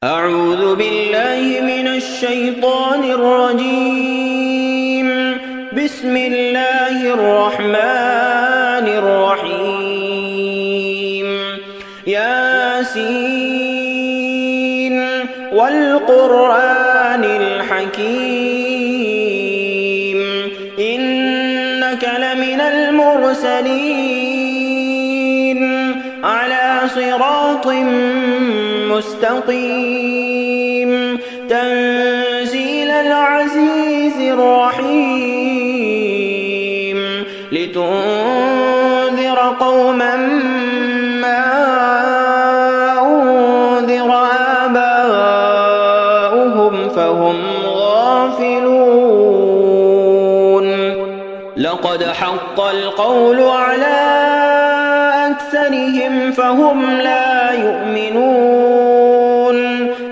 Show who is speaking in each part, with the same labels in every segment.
Speaker 1: أعوذ بالله من الشيطان الرجيم. بسم الله الرحمن الرحيم. ياسين والقرآن الحكيم إنك لمن المرسلين على صراط مستقيم تنزيل العزيز الرحيم لتنذر قوما ما أنذر آباؤهم فهم غافلون. لقد حق القول على أكثرهم فهم لا يؤمنون.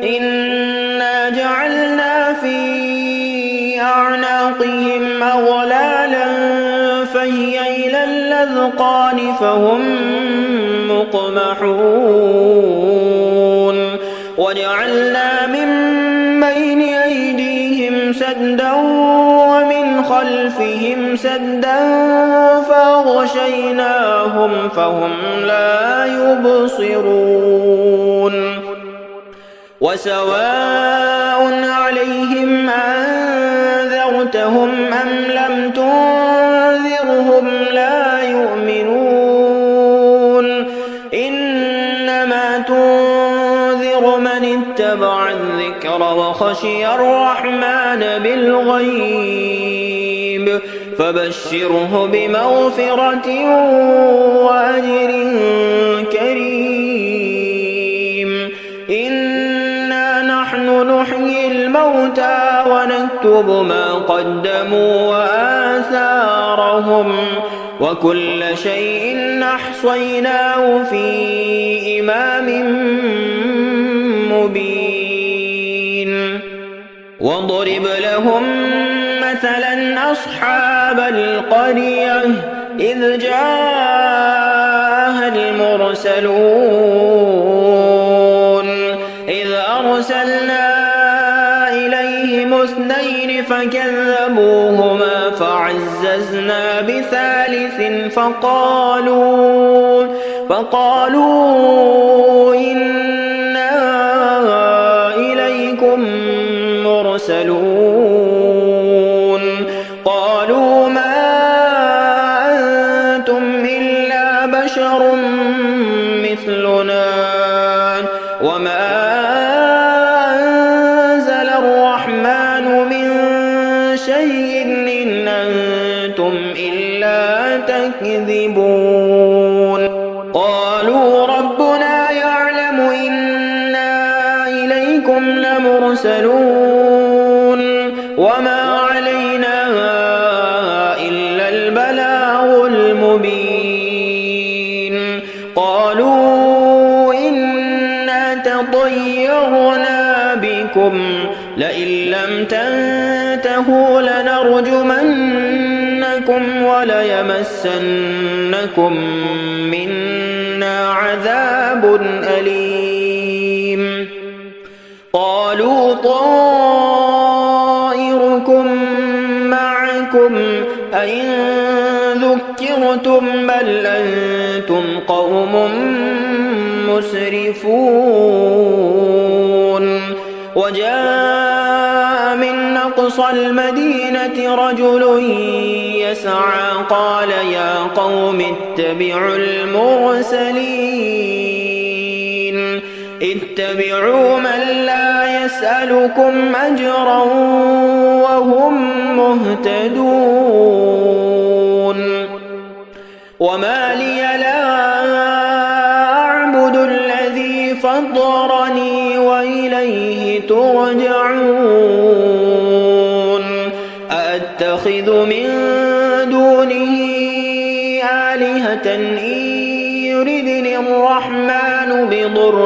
Speaker 1: إنا جعلنا في أعناقهم أغلالا فهي إلى الأذقان فهم مقمحون. وجعلنا من بين أيديهم سدا ومن خلفهم سدا فأغشيناهم فهم لا يبصرون. وسواء عليهم أنذرتهم أم لم تنذرهم لا يؤمنون. إنما تنذر من اتبع الذكر وخشي الرحمن بالغيب فبشره بمغفرة وأجر كريم. إنا نحن نحيي الموتى ونكتب ما قدموا وآثارهم وكل شيء أحصيناه في إمام مبين. واضرب لهم مثلا أصحاب القرية إذ جاءها المرسلون إذ أرسلنا إليهم اثنين فكذبوهما فعززنا بثالث فقالوا إنا إليكم مرسلون. قالوا ما أنتم إلا بشر مثلنا وما أنزل الرحمن من شيء إن أنتم إلا تكذبون. قالوا ربنا يعلم إنا إليكم لمرسلون وما علينا إلا البلاغ المبين. قالوا إنا تطيرنا بكم لئن لم تنتهوا لنرجمنكم وليمسنكم منا عذاب أليم. قالوا طائركم معكم أئن ذكرتم بل أنتم قوم مسرفون. وجاء من أقصى المدينة رجل يسعى قال يا قوم اتبعوا المرسلين اتبعوا من لا يسألكم أجرا وهم مهتدون. وما لي لا أعبد الذي فطرني وإليه ترجعون. أأتخذ من دونه آلهة إن يردني الرحمن بضر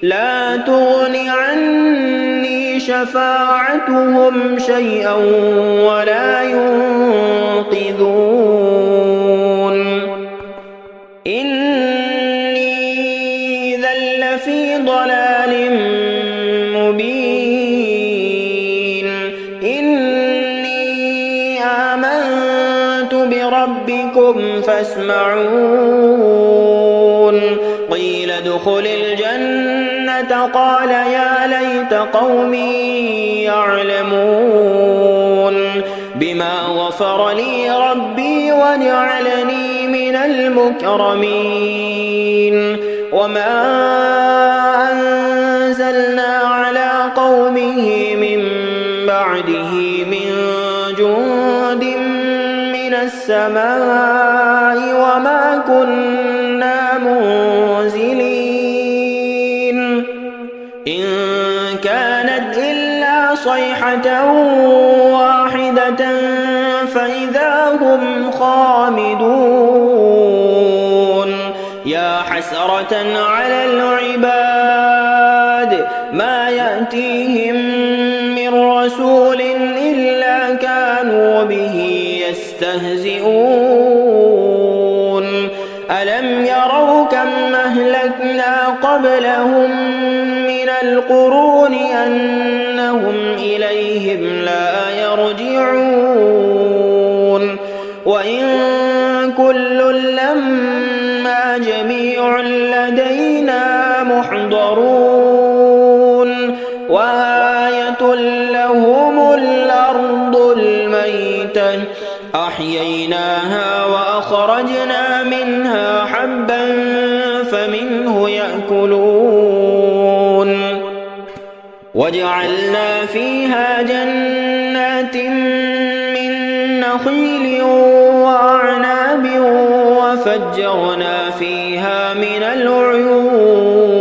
Speaker 1: لا تغني عني شفاعتهم شيئا ولا ينقذون. إني فاسمعون قيل ادخل الجنة قال يا ليت قومي يعلمون بما غفر لي ربي وجعلني من المكرمين وما أنزلنا على قومه من بعده من جند من السماء وما كنا منزلين إن كانت إلا صيحة واحدة فإذا هم خامدون يا حسرة على العباد ما يأتيهم من رسول إلا كانوا به يستهزئون ألم يروا كم أهلكنا قبلهم من القرون أنهم إليهم لا يرجعون وإن كل لما جميع لدينا محضرون وآية لهم الأرض الميتة أحييناها وأخرجنا منها حبا فمنه يأكلون وجعلنا فيها جنات من نخيل وأعناب وفجرنا فيها من العيون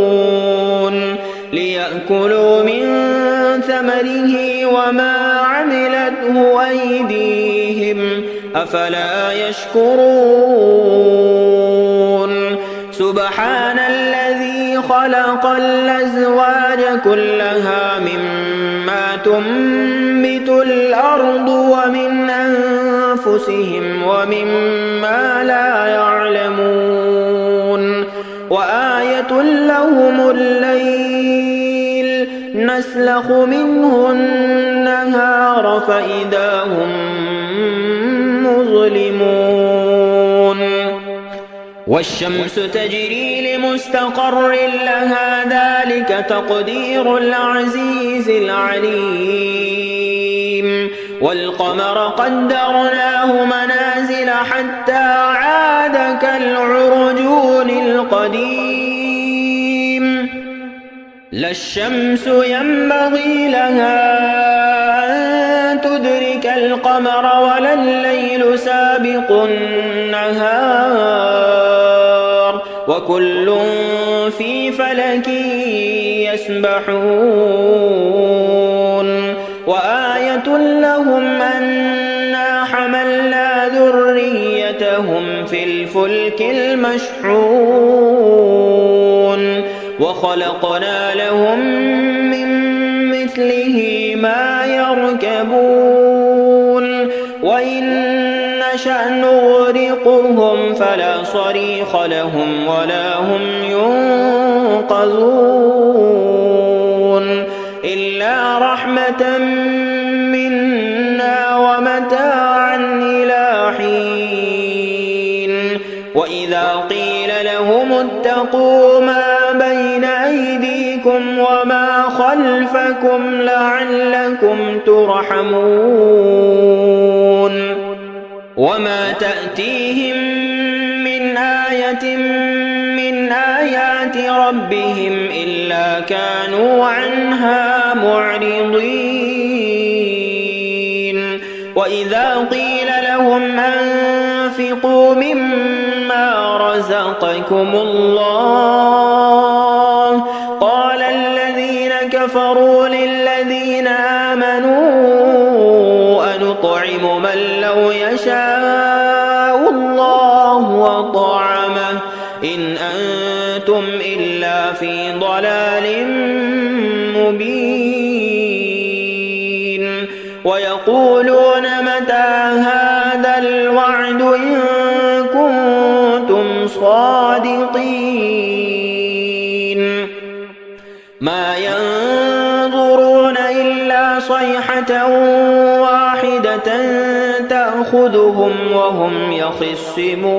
Speaker 1: ليأكلوا من ثمره وما عملته أيديهم أفلا يشكرون سبحان الذي خلق الأزواج كلها مما تنبت الأرض ومن أنفسهم ومما لا يعلمون وآية لهم الليل نسلخ منه النهار فإذا هم مظلمون والشمس تجري لمستقر لها ذلك تقدير العزيز العليم والقمر قدرناه منازل حتى عاد كالعرجون القديم لا الشمس ينبغي لها أن تدرك القمر ولا الليل سابق النهار وكل في فلك يسبحون وآية لهم أنا حملنا ذريتهم في الفلك المشحون وخلقنا لهم من مثله ما يركبون وإن نشأ نغرقهم فلا صريخ لهم ولا هم ينقذون إلا رحمة منا ومتاعا إلى حين وإذا قيل لهم اتقوا ما بين أيديكم وما خلفكم لعلكم ترحمون وما تأتيهم من آية من آيات ربهم إلا كانوا عنها معرضين وإذا قيل لهم أنفقوا مما رزقكم الله قال الذين كفروا للذين آمنوا أنطعم من لو يشاء الله وطعمه إن أنتم إلا في ضلال مبين ويقولون متى هذا الوعد إن كنتم صادقين ما ينظرون إلا صيحة واحدة تأخذهم وهم يخصمون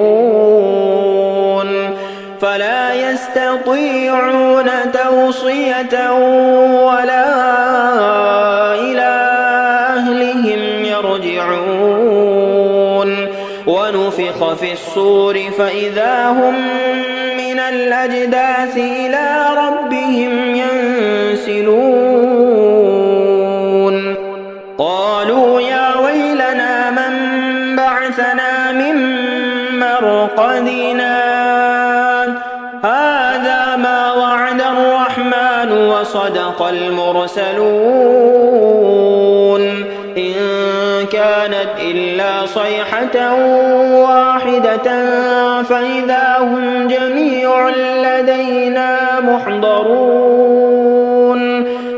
Speaker 1: فلا يستطيعون توصية ولا إلى أهلهم يرجعون ونفخ في الصور فإذا هم من الأجداث إلى ربهم ينسلون قالوا يا ويلنا من بعثنا من مرقدنا هذا ما وعد الرحمن وصدق المرسلون إن كانت إلا صيحة واحدة فإذا هم جميع لدينا محضرون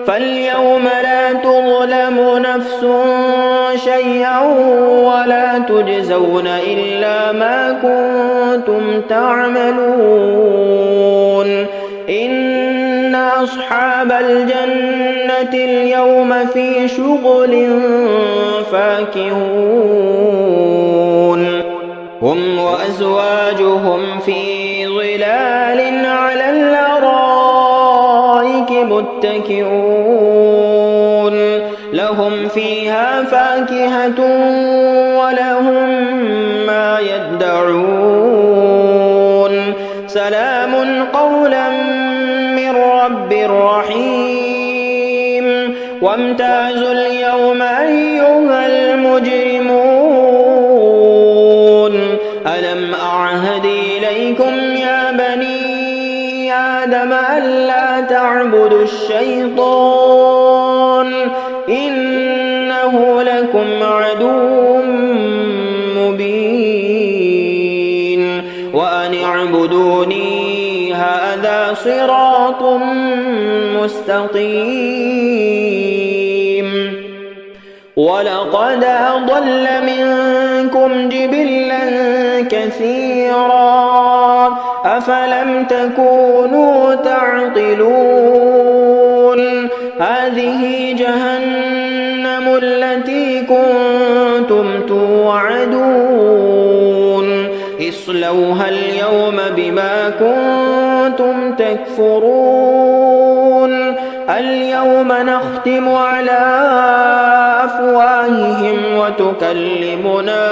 Speaker 1: فاليوم لا تظلم نفس شيئا ولا تجزون إلا ما كنتم تعملون إن أصحاب الجنة اليوم في شغل فاكهون هم وأزواجهم في ظلال على الأرائك متكئون لهم فيها فاكهة ولهم ما يدعون سلام قولا من رب رحيم وامتازوا اليوم أيها المجرمون ألم أعهد إليكم يا بني آدم ألا تعبدوا الشيطان إنه لكم عدو مبين وأن اعبدوني هذا صراط مستقيم ولقد أضل منكم جبلا كثيرا أفلم تكونوا تعقلون هذه جهنم التي كنتم توعدون اصلوها اليوم بما كنتم تكفرون اليوم نختم على أفواههم وتكلمنا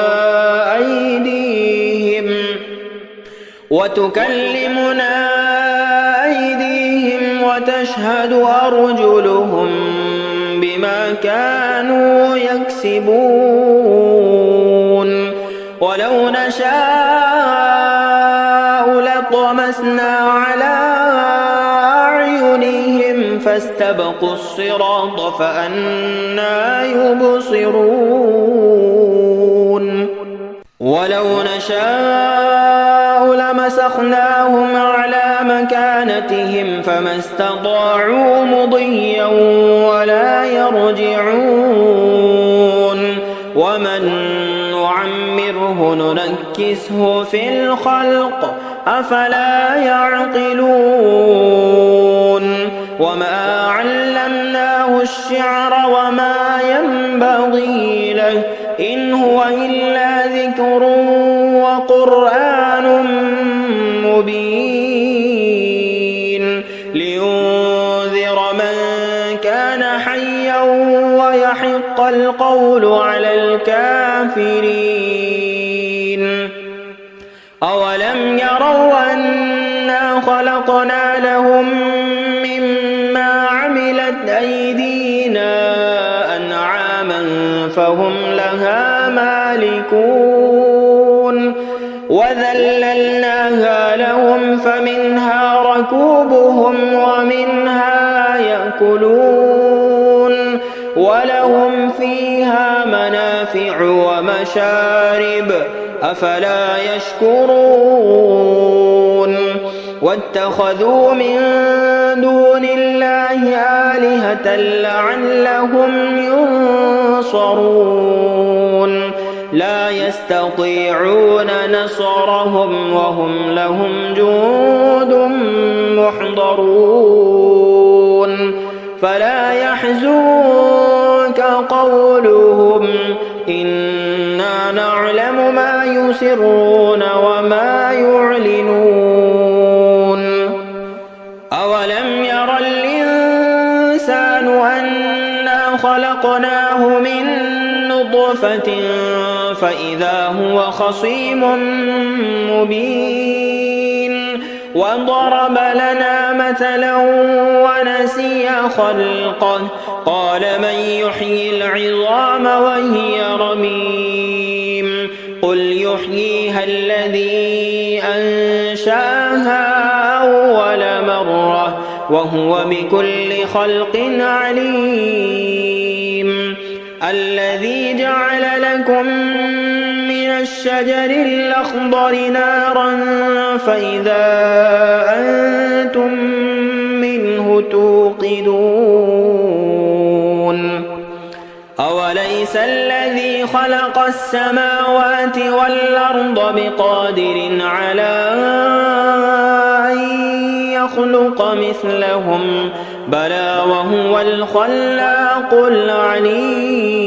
Speaker 1: أيديهم وتشهد أرجلهم بما كانوا يكسبون ولو نشاء لطمسنا على أعينهم فاستبقوا الصراط فأنى يبصرون ولو نشاء لمسخناهم على مكانتهم فما استطاعوا مضيا ولا يرجعون ومن نعمره ننكسه في الخلق أفلا يعقلون وما علمناه الشعر وما ينبغي له إن هو إلا ذكر وقرآن مبين لينذر من كان حيا ويحق القول على الكافرين أولم يروا أنا خلقنا لهم مما عملت أيدينا أنعاما فهم لها مالكون وذللناها لهم فمنها ركوبهم ومنها يأكلون ولهم فيها منافع ومشارب أفلا يشكرون واتخذوا من دون الله آلهة لعلهم ينصرون لا يستطيعون نصرهم وهم لهم جند محضرون فلا يحزنك قولهم إنا نعلم يسرون وما يعلنون أولم ير الإنسان أنا خلقناه من نطفة فإذا هو خصيم مبين وضرب لنا مثلا ونسي خلقه قال من يحيي العظام وهي رميم قل يحييها الذي أنشاها أول مرة وهو بكل خلق عليم الذي جعل لكم من الشجر الأخضر نارا فإذا أنتم منه توقدون أوليس الذي خلق السماوات والأرض بقادر على أن يخلق مثلهم بلى وهو الخلاق العليم